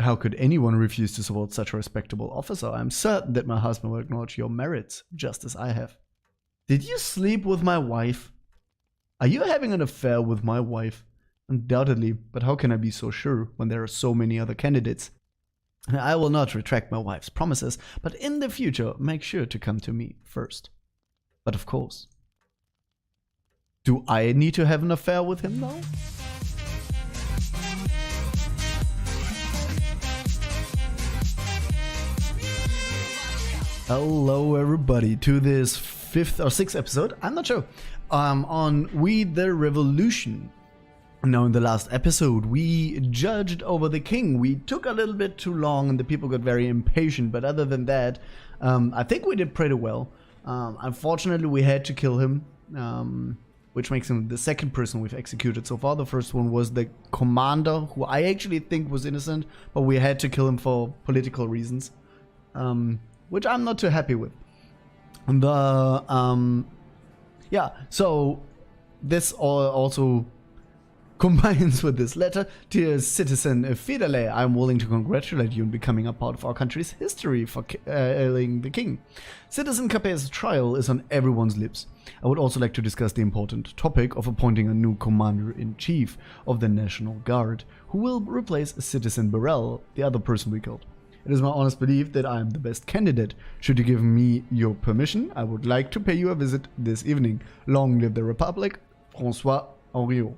How could anyone refuse to support such a respectable officer? I'm certain that my husband will acknowledge your merits, just as I have. Did you sleep with my wife? Are you having an affair with my wife? Undoubtedly, but how can I be so sure when there are so many other candidates? I will not retract my wife's promises, but in the future, make sure to come to me first. But of course. Do I need to have an affair with him now? Hello everybody to this 5th or 6th episode, I'm not sure, on We the Revolution. Now in the last episode we judged over the king. We took a little bit too long and the people got very impatient, but other than that I think we did pretty well. Unfortunately we had to kill him, which makes him the second person we've executed so far. The first one was the commander, who I actually think was innocent, but we had to kill him for political reasons. Which I'm not too happy with. Yeah, so this also combines with this letter. Dear citizen Fidele, I'm willing to congratulate you on becoming a part of our country's history for killing the king. Citizen Capet's trial is on everyone's lips. I would also like to discuss the important topic of appointing a new commander-in-chief of the National Guard, who will replace Citizen Burrell, the other person we killed. It is my honest belief that I am the best candidate. Should you give me your permission, I would like to pay you a visit this evening. Long live the Republic, François Henriot.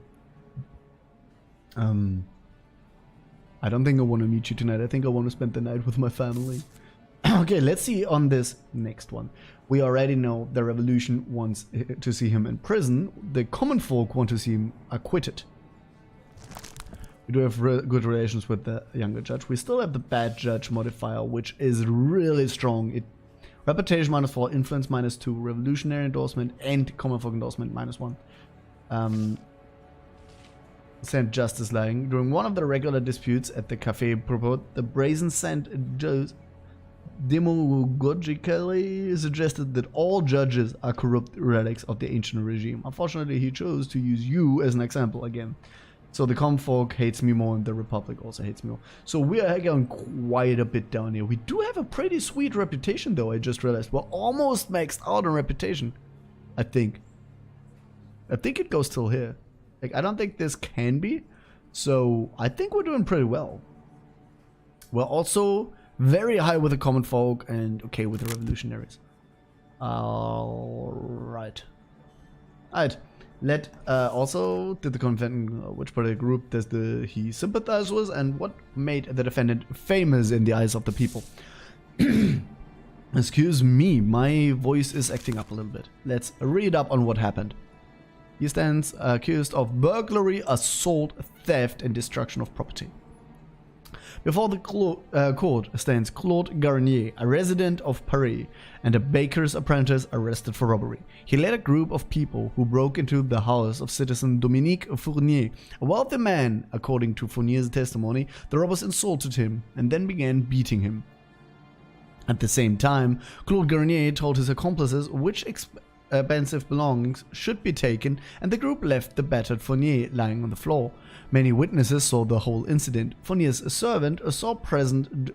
I don't think I want to meet you tonight. I think I want to spend the night with my family. Okay, let's see on this next one. We already know the revolution wants to see him in prison. The common folk want to see him acquitted. We do have good relations with the younger judge. We still have the bad judge modifier, which is really strong. Reputation -4, influence -2, revolutionary endorsement, and common folk endorsement -1. Sent justice lying. During one of the regular disputes at the Café Propos, the brazen scent demagogically suggested that all judges are corrupt relics of the ancient regime. Unfortunately, he chose to use you as an example again. So the common folk hates me more and the Republic also hates me more. So we are going quite a bit down here. We do have a pretty sweet reputation though, I just realized. We're almost maxed out on reputation, I think. I think it goes till here. Like, I don't think this can be. So I think we're doing pretty well. We're also very high with the common folk and okay with the revolutionaries. Alright. Alright. Let also did the defendant, which political group does he sympathize with, and what made the defendant famous in the eyes of the people. Excuse me, my voice is acting up a little bit. Let's read up on what happened. He stands accused of burglary, assault, theft, and destruction of property. Before the court stands Claude Garnier, a resident of Paris and a baker's apprentice arrested for robbery. He led a group of people who broke into the house of citizen Dominique Fournier, a wealthy man. According to Fournier's testimony, the robbers insulted him and then began beating him. At the same time, Claude Garnier told his accomplices which expensive belongings should be taken, and the group left the battered Fournier lying on the floor. Many witnesses saw the whole incident. Fournier's servant saw present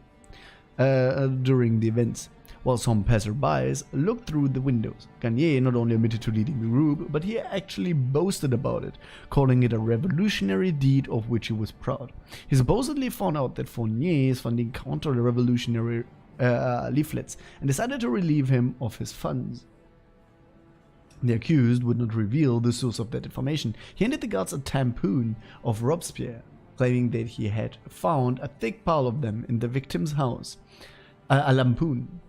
during the events, while some passerbys looked through the windows. Garnier not only admitted to leading the group, but he actually boasted about it, calling it a revolutionary deed of which he was proud. He supposedly found out that Fournier is funding counter-revolutionary leaflets and decided to relieve him of his funds. The accused would not reveal the source of that information. He handed the guards a tampoon of Robespierre, claiming that he had found a thick pile of them in the victim's house. A lampoon.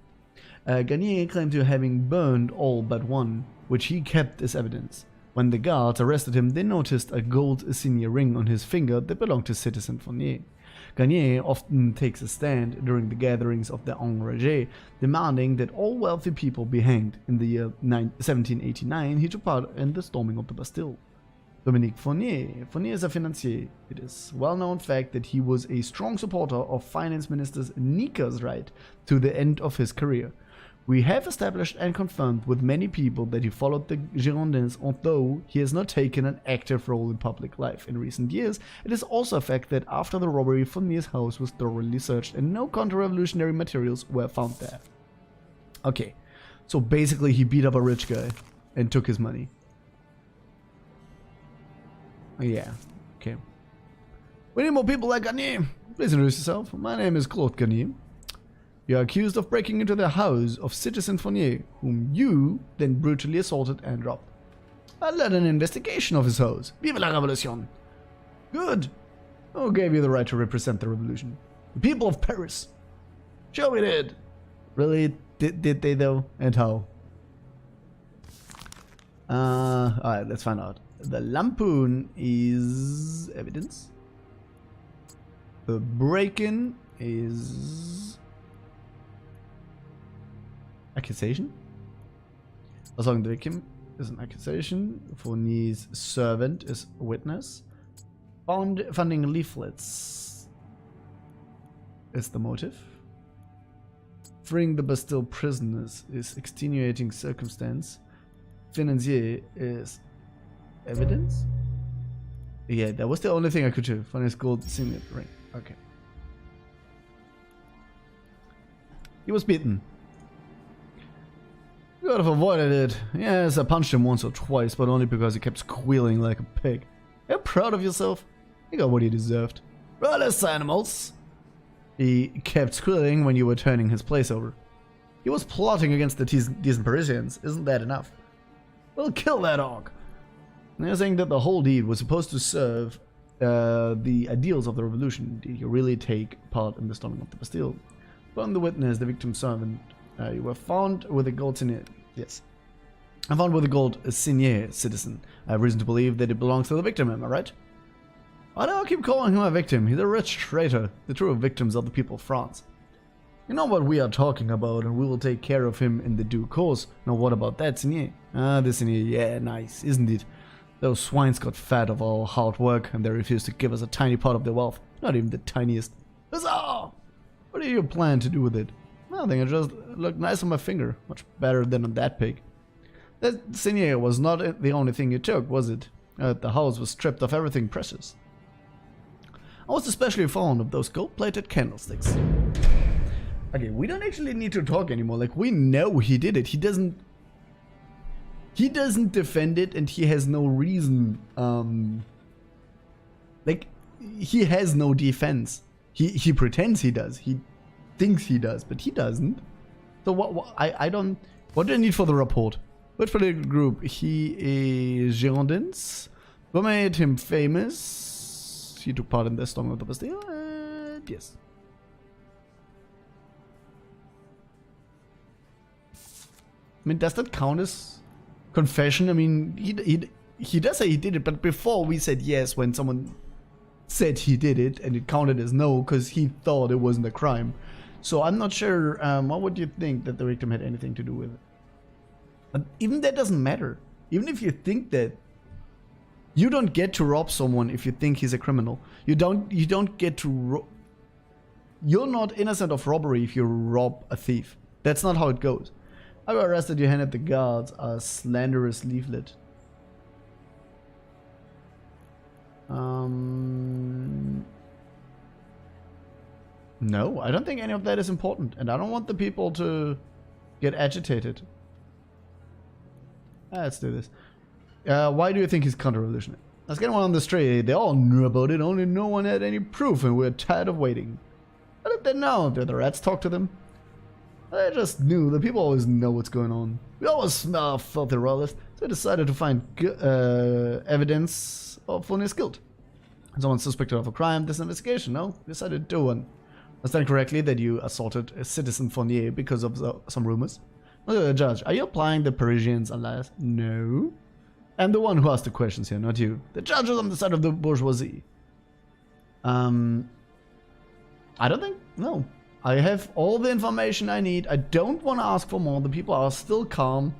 Garnier claimed to having burned all but one, which he kept as evidence. When the guards arrested him, they noticed a gold insignia ring on his finger that belonged to citizen Fournier. Garnier often takes a stand during the gatherings of the Enragés, demanding that all wealthy people be hanged. In the year 1789, he took part in the storming of the Bastille. Dominique Fournier. Fournier is a financier. It is well-known fact that he was a strong supporter of Finance Minister Nicker's right to the end of his career. We have established and confirmed with many people that he followed the Girondins, although he has not taken an active role in public life in recent years. It is also a fact that after the robbery, Fournier's house was thoroughly searched and no counter-revolutionary materials were found there. Okay, so basically he beat up a rich guy and took his money. Yeah, okay. We need more people like Garnier. Please introduce yourself. My name is Claude Garnier. You are accused of breaking into the house of Citizen Fournier, whom you then brutally assaulted and robbed. I led an investigation of his house. Vive la Révolution! Good! Who gave you the right to represent the revolution? The people of Paris. Sure we did. Really? Did they though? And how? Alright, let's find out. The lampoon is evidence. The break-in is accusation. Assaulting the victim is an accusation. Fournier's servant is a witness. Funding leaflets is the motive. Freeing the Bastille prisoners is extenuating circumstance. Financier is evidence. Yeah, that was the only thing I could do. Fournier's gold signet ring. Okay. He was beaten. You could have avoided it. Yes, I punched him once or twice, but only because he kept squealing like a pig. You're proud of yourself? You got what you deserved. Rudderless animals! He kept squealing when you were turning his place over. He was plotting against the decent Parisians. Isn't that enough? Well, kill that dog! They're saying that the whole deed was supposed to serve the ideals of the revolution. Did you really take part in the storming of the Bastille? From the witness, the victim's servant, you were found with a gold signet. Yes. I found with a gold signet, citizen. I have reason to believe that it belongs to the victim, am I right? Why do I keep calling him a victim? He's a rich traitor. The true victims are the people of France. You know what we are talking about, and we will take care of him in the due course. Now what about that signet? Ah, the signet, yeah, nice, isn't it? Those swines got fat of our hard work, and they refused to give us a tiny part of their wealth. Not even the tiniest. Huzzah! What do you plan to do with it? Nothing, it just looked nice on my finger. Much better than on that pig. That signet was not the only thing you took, was it? The house was stripped of everything precious. I was especially fond of those gold-plated candlesticks. Okay, we don't actually need to talk anymore. Like, we know he did it. He doesn't defend it, and he has no reason. Like, he has no defense. He pretends he does. He thinks he does, but he doesn't. So I don't. What do I need for the report? Which political group? He is Girondins. What made him famous? He took part in the storming of the Bastille. Yes. I mean, does that count as confession? I mean, he does say he did it, but before we said yes when someone said he did it, and it counted as no because he thought it wasn't a crime. So I'm not sure. What would you think that the victim had anything to do with it? But even that doesn't matter. Even if you think that, you don't get to rob someone if you think he's a criminal. You don't get to. You're not innocent of robbery if you rob a thief. That's not how it goes. I got arrested. You handed the guards a slanderous leaflet. No, I don't think any of that is important, and I don't want the people to get agitated. Let's do this. Why do you think he's counter-revolutionary? Let's get one on the street. They all knew about it, only no one had any proof, and we're tired of waiting. How did they know? Did the rats talk to them? They just knew. The people always know what's going on. We always smell filthy royalists, so I decided to find evidence of Fournier's guilt. Someone suspected of a crime, this investigation, no? We decided to do one. Understand correctly that you assaulted a citizen Fournier because of some rumors? Look at the judge. Are you applying the Parisians unless? No. I'm the one who asked the questions here, not you. The judge is on the side of the bourgeoisie. I don't think. No. I have all the information I need. I don't want to ask for more. The people are still calm.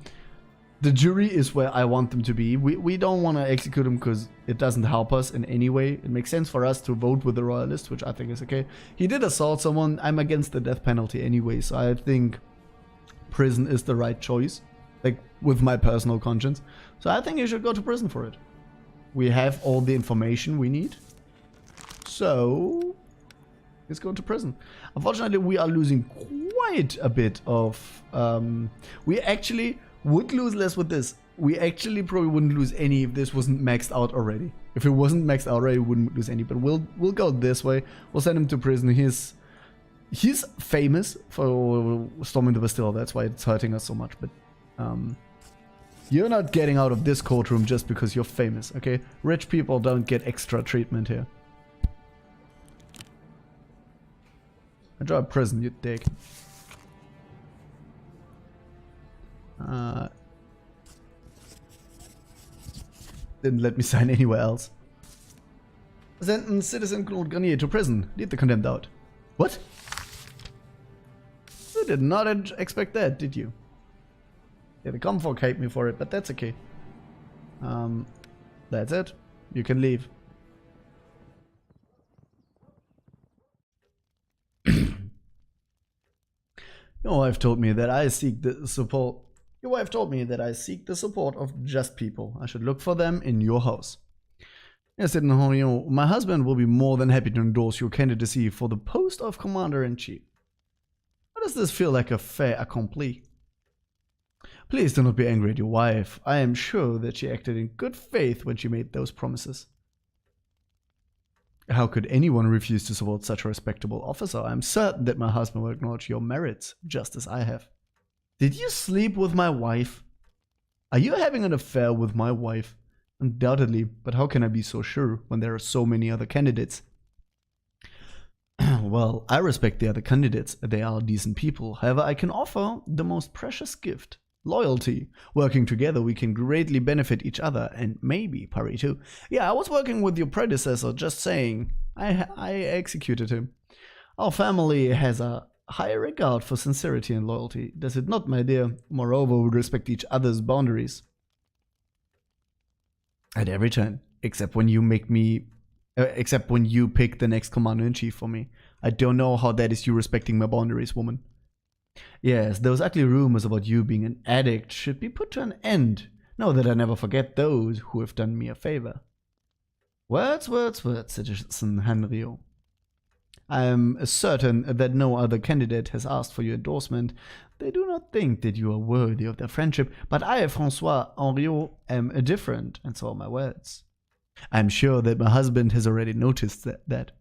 The jury is where I want them to be. We don't want to execute them because it doesn't help us in any way. It makes sense for us to vote with the royalists, which I think is okay. He did assault someone. I'm against the death penalty anyway, so I think prison is the right choice, like with my personal conscience. So I think you should go to prison for it. We have all the information we need. So let's go to prison. Unfortunately, we are losing quite a bit of... we actually would lose less with this. We actually probably wouldn't lose any if this wasn't maxed out already. If it wasn't maxed out already, we wouldn't lose any. But we'll go this way. We'll send him to prison. He's famous for storming the Bastille. That's why it's hurting us so much. But you're not getting out of this courtroom just because you're famous, okay? Rich people don't get extra treatment here. Enjoy prison, you dick. Didn't let me sign anywhere else. Sentence Citizen Claude Garnier to prison. Lead the condemned out. What? You did not expect that, did you? Yeah, the Comfolk hate me for it, but that's okay. That's it. You can leave. Your wife told me that I seek the support. Your wife told me that I seek the support of just people. I should look for them in your house. Yes, my husband will be more than happy to endorse your candidacy for the post of Commander-in-Chief. How does this feel like a fait accompli? Please do not be angry at your wife. I am sure that she acted in good faith when she made those promises. How could anyone refuse to support such a respectable officer? I am certain that my husband will acknowledge your merits, just as I have. Did you sleep with my wife? Are you having an affair with my wife? Undoubtedly, but how can I be so sure when there are so many other candidates? Well, I respect the other candidates. They are decent people. However, I can offer the most precious gift. Loyalty. Working together, we can greatly benefit each other, and maybe Paris too. Yeah, I was working with your predecessor, just saying. I executed him. Our family has a high regard for sincerity and loyalty, does it not, my dear? Moreover, we respect each other's boundaries. At every turn, except when you pick the next commander-in-chief for me. I don't know how that is you respecting my boundaries, woman. Yes, those ugly rumors about you being an addict should be put to an end. Know that I never forget those who have done me a favor. Words, words, words, Citizen Henriot. I am certain that no other candidate has asked for your endorsement. They do not think that you are worthy of their friendship, but I, Francois Henriot, am different, and so are my words. I am sure that my husband has already noticed that.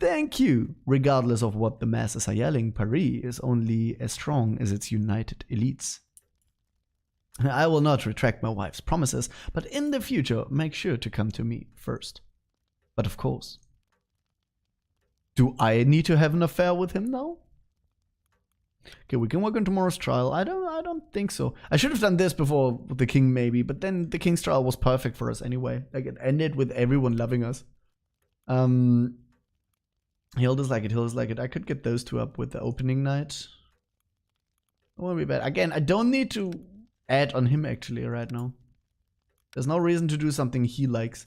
Thank you. Regardless of what the masses are yelling, Paris is only as strong as its united elites. I will not retract my wife's promises, but in the future, make sure to come to me first. But of course. Do I need to have an affair with him now? Okay, we can work on tomorrow's trial. I don't think so. I should have done this before the king, maybe, but then the king's trial was perfect for us anyway. Like, it ended with everyone loving us. He'll dislike it, he'll dislike it. I could get those two up with the opening night. It won't be bad. Again, I don't need to add on him actually right now. There's no reason to do something he likes.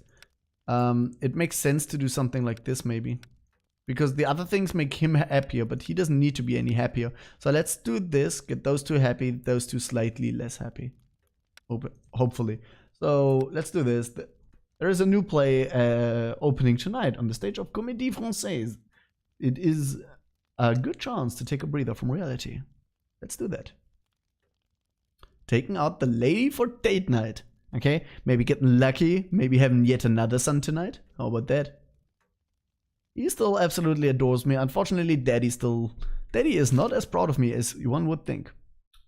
It makes sense to do something like this maybe. Because the other things make him happier, but he doesn't need to be any happier. So let's do this, get those two happy, those two slightly less happy. Hopefully. So let's do this. There is a new play opening tonight on the stage of Comédie Française. It is a good chance to take a breather from reality. Let's do that. Taking out the lady for date night. Okay, maybe getting lucky, maybe having yet another son tonight. How about that? He still absolutely adores me. Unfortunately, Daddy is not as proud of me as one would think.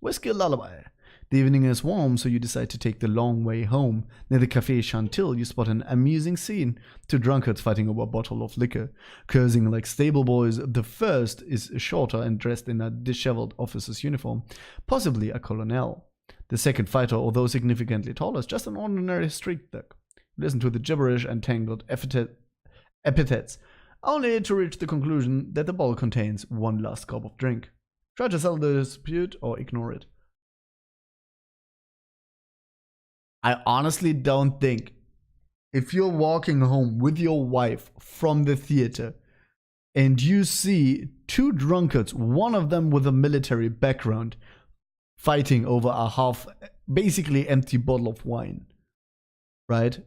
Whiskey lullaby. The evening is warm, so you decide to take the long way home. Near the Café Chantil, you spot an amusing scene. Two drunkards fighting over a bottle of liquor. Cursing like stable boys, the first is shorter and dressed in a disheveled officer's uniform, possibly a colonel. The second fighter, although significantly taller, is just an ordinary street thug. Listen to the gibberish and tangled epithets, only to reach the conclusion that the bottle contains one last cup of drink. Try to settle the dispute or ignore it. I honestly don't think if you're walking home with your wife from the theater and you see two drunkards, one of them with a military background, fighting over a half, basically empty bottle of wine, right?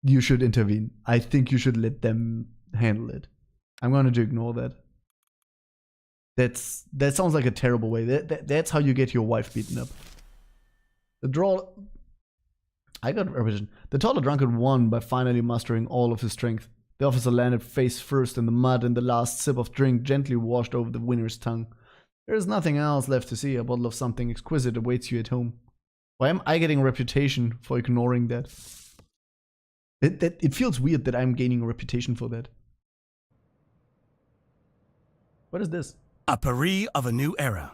You should intervene. I think you should let them handle it. I'm going to ignore that. That sounds like a terrible way. That's how you get your wife beaten up. The draw. I got revision. The taller drunkard won by finally mustering all of his strength. The officer landed face first in the mud, and the last sip of drink gently washed over the winner's tongue. There is nothing else left to see. A bottle of something exquisite awaits you at home. Why am I getting a reputation for ignoring that? It feels weird that I'm gaining a reputation for that. What is this? A Paris of a new era.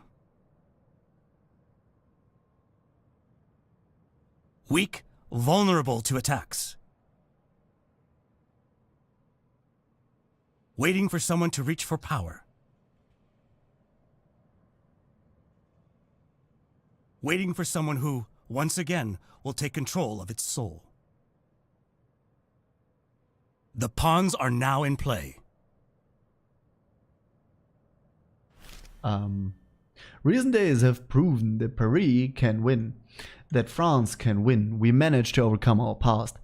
Weak, vulnerable to attacks. Waiting for someone to reach for power. Waiting for someone who, once again, will take control of its soul. The pawns are now in play. Recent days have proven that Paris can win, that France can win. We managed to overcome our past,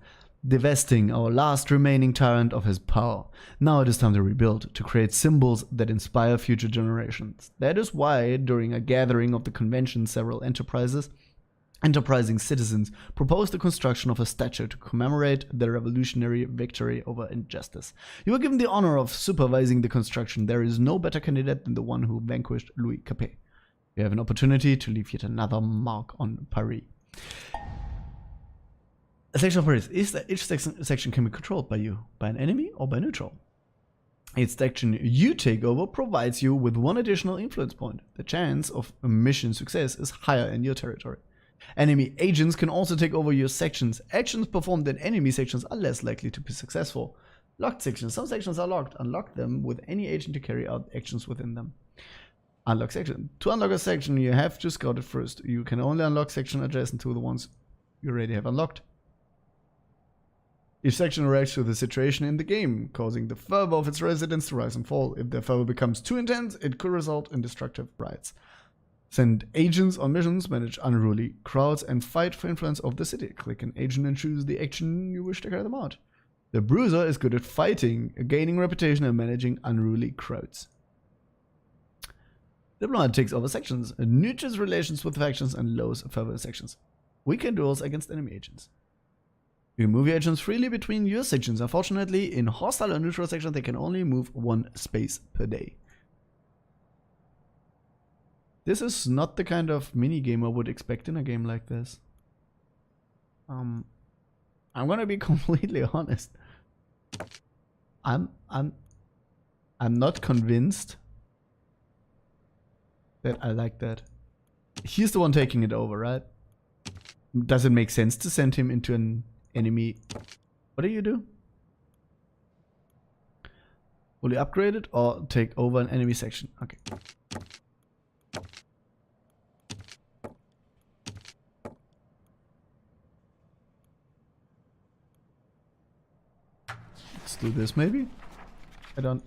divesting our last remaining tyrant of his power. Now it is time to rebuild, to create symbols that inspire future generations. That is why, during a gathering of the convention, several enterprising citizens proposed the construction of a statue to commemorate the revolutionary victory over injustice. You were given the honor of supervising the construction. There is no better candidate than the one who vanquished Louis Capet. You have an opportunity to leave yet another mark on Paris. A section of Paris. Each section can be controlled by you, by an enemy, or by neutral. Each section you take over provides you with one additional influence point. The chance of a mission success is higher in your territory. Enemy agents can also take over your sections. Actions performed in enemy sections are less likely to be successful. Locked sections. Some sections are locked. Unlock them with any agent to carry out actions within them. Unlock section. To unlock a section, you have to scout it first. You can only unlock section adjacent to the ones you already have unlocked. Each section reacts to the situation in the game, causing the fervor of its residents to rise and fall. If their fervor becomes too intense, it could result in destructive riots. Send agents on missions, manage unruly crowds, and fight for influence of the city. Click an agent and choose the action you wish to carry them out. The Bruiser is good at fighting, gaining reputation, and managing unruly crowds. Diplomat takes over sections, nurtures relations with factions, and lowers fervor sections. Weekend duels against enemy agents. You can move your agents freely between your sections. Unfortunately, in hostile or neutral sections, they can only move one space per day. This is not the kind of minigame I would expect in a game like this. I'm gonna be completely honest. I'm not convinced that I like that. He's the one taking it over, right? Does it make sense to send him into an enemy? What do you do? Fully upgrade it or take over an enemy section? Okay. Let's do this maybe? I don't.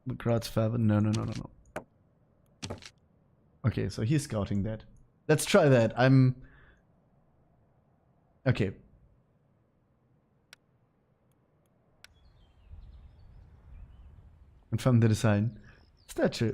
The crowd's favor. No. Okay, so he's scouting that. Let's try that. Okay. Confirm the design. Statue.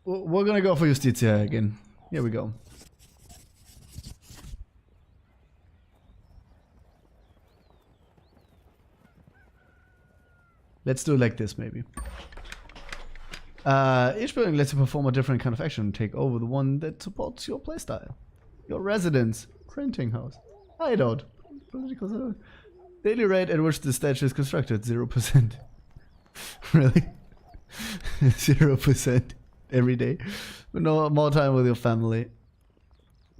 We're gonna go for Justitia again. Here we go. Let's do it like this, maybe. Each building lets you perform a different kind of action. Take over the one that supports your playstyle. Your residence, printing house, hideout, political zone. Daily rate at which the statue is constructed, 0%. Really? 0% every day. No more time with your family.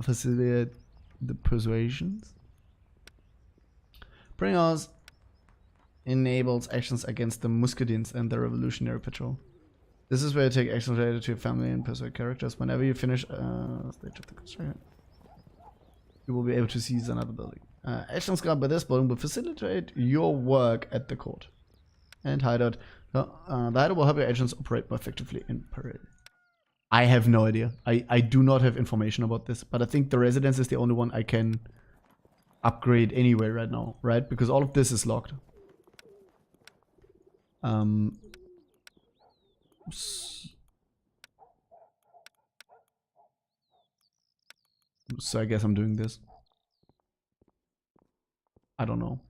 Facilitate the persuasions. Bring us enables actions against the Muscadines and the Revolutionary Patrol. This is where you take actions related to your family and personal characters. Whenever you finish stage of the construction, you will be able to seize another building. Actions granted by this building will facilitate your work at the court. And hideout. The hideout will help your agents operate more effectively in parallel. I have no idea. I do not have information about this, but I think the residence is the only one I can upgrade anyway right now, right? Because all of this is locked. So I guess I'm doing this. I don't know.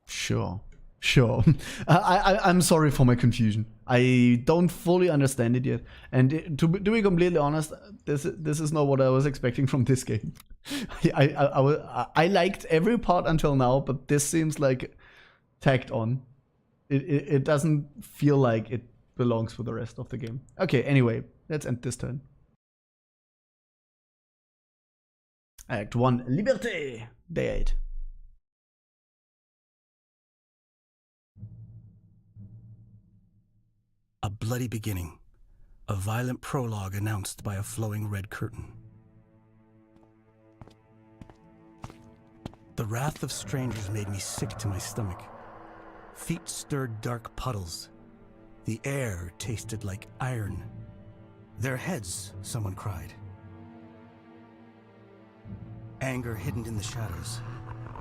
Sure. I'm sorry for my confusion. I don't fully understand it yet. And to be completely honest, this is not what I was expecting from this game. I liked every part until now, but this seems like tacked on. It doesn't feel like it belongs with the rest of the game. Okay, anyway, let's end this turn. Act 1, Liberté! Day 8. A bloody beginning. A violent prologue announced by a flowing red curtain. The wrath of strangers made me sick to my stomach. Feet stirred dark puddles. The air tasted like iron. Their heads, someone cried. Anger hidden in the shadows.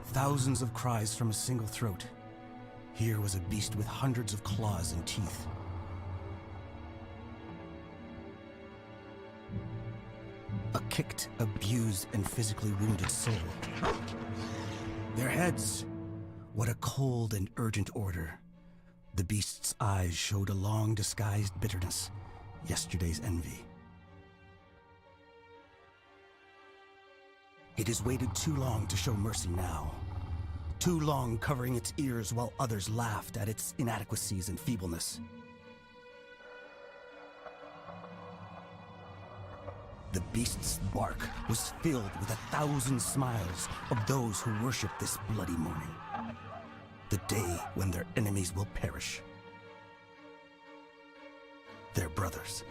Thousands of cries from a single throat. Here was a beast with hundreds of claws and teeth. A kicked, abused, and physically wounded soul. Their heads! What a cold and urgent order. The beast's eyes showed a long-disguised bitterness, yesterday's envy. It has waited too long to show mercy now. Too long covering its ears while others laughed at its inadequacies and feebleness. The beast's bark was filled with 1,000 smiles of those who worship this bloody morning. The day when their enemies will perish. Their brothers.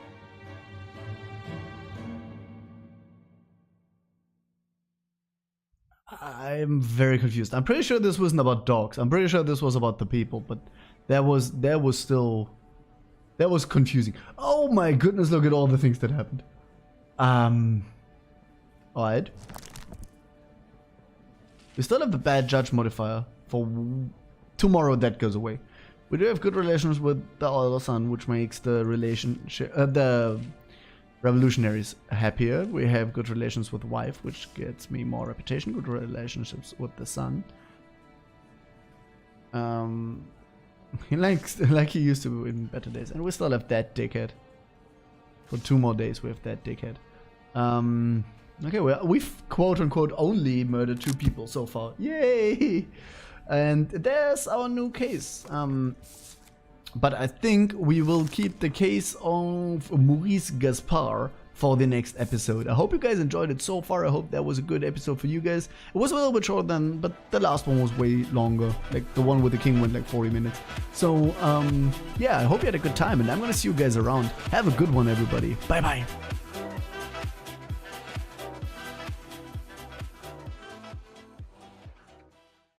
I'm very confused. I'm pretty sure this wasn't about dogs. I'm pretty sure this was about the people, but that was confusing. Oh my goodness, look at all the things that happened. Alright. We still have the bad judge modifier for tomorrow. That goes away. We do have good relations with the other son, which makes the relationship, the revolutionaries happier. We have good relations with the wife, which gets me more reputation. Good relationships with the son. Like he used to in better days. And we still have that dickhead. For 2 more days we have that dickhead. Okay, we've quote-unquote only murdered 2 people so far. Yay! And there's our new case. But I think we will keep the case of Maurice Gaspard for the next episode. I hope you guys enjoyed it so far. I hope that was a good episode for you guys. It was a little bit shorter than, but the last one was way longer. Like the one with the king went like 40 minutes. So yeah, I hope you had a good time, and I'm gonna see you guys around. Have a good one, everybody. Bye bye.